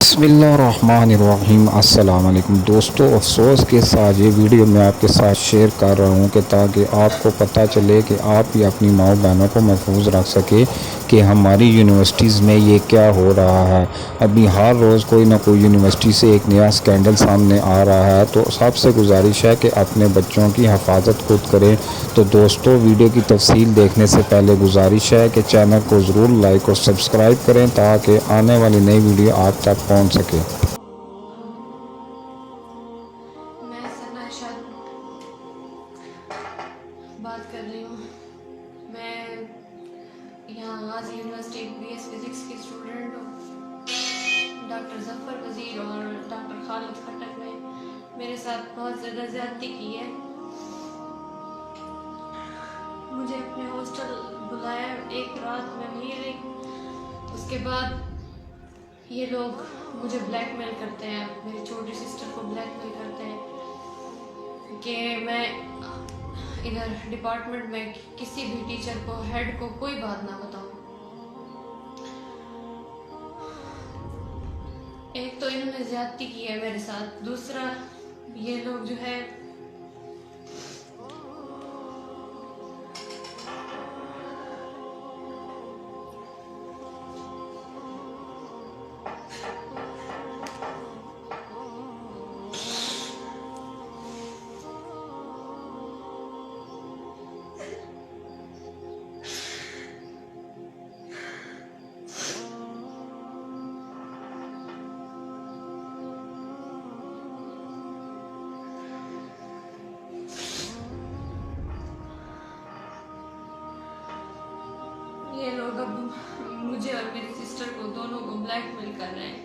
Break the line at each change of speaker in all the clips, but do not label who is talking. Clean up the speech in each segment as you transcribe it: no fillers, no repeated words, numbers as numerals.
बिस्मिल्लाहिर्रहमानिर्रहीम। अस्सलाम वालेकुम दोस्तों, अफसोस के साथ ये वीडियो मैं आपके साथ शेयर कर रहा हूँ कि ताकि आपको पता चले कि आप भी अपनी माँ बहनों को महफूज रख सके कि हमारी यूनिवर्सिटीज़ में ये क्या हो रहा है। अभी हर रोज़ कोई ना कोई यूनिवर्सिटी से एक नया स्कैंडल सामने आ रहा है, तो सबसे गुजारिश है कि अपने बच्चों की हिफाजत खुद करें। तो दोस्तों, वीडियो की तफसील देखने से पहले गुजारिश है कि चैनल को ज़रूर लाइक और सब्सक्राइब करें ताकि आने वाली नई वीडियो आप तक पहुंच सके।
मैं सना इरशाद बात कर रही हूँ। मैं यहाँ आज यूनिवर्सिटी बीएस फिज़िक्स की स्टूडेंट हूँ। डॉक्टर ज़फ़र वज़ीर और डॉक्टर खालिद खट्टक ने मेरे साथ बहुत ज़्यादा ज़्यादती की है। मुझे अपने हॉस्टल बुलाया, एक रात में वहीं रही। उसके बाद ये लोग मुझे ब्लैकमेल करते हैं, मेरी छोटी सिस्टर को ब्लैकमेल करते हैं कि मैं इधर डिपार्टमेंट में किसी भी टीचर को, हेड को कोई बात ना बताऊं। एक तो इन्होंने ज्यादती की है मेरे साथ, दूसरा ये लोग जो है ये लोग अब मुझे और मेरी सिस्टर को, दोनों को ब्लैकमेल कर रहे हैं।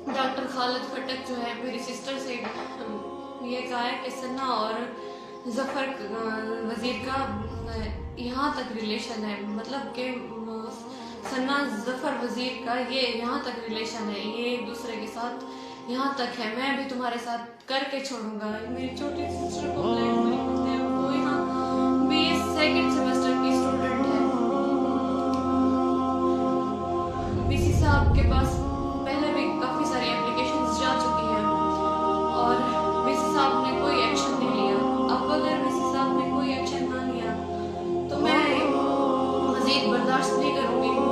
डॉक्टर खालिद खट्टक जो है मेरी सिस्टर से ये कहा है कि सन्ना और ज़फ़र वज़ीर का यहाँ तक रिलेशन है, मतलब कि सन्ना ज़फ़र वज़ीर का ये यहाँ तक रिलेशन है, ये एक दूसरे के साथ यहाँ तक है, मैं भी तुम्हारे साथ करके छोड़ूंगा। मेरी छोटी सिस्टर को ब्लैकमेल करते हैं। वो यहाँ बीएस सेकंड सेमेस्टर की स्टूडेंट है। वीसी साहब के पास पहले भी काफ़ी सारी एप्लीकेशंस जा चुकी हैं और वीसी साहब ने कोई एक्शन नहीं लिया। अब अगर वीसी साहब ने कोई एक्शन ना लिया तो मैं मज़ीद बर्दाश्त नहीं करूँगी।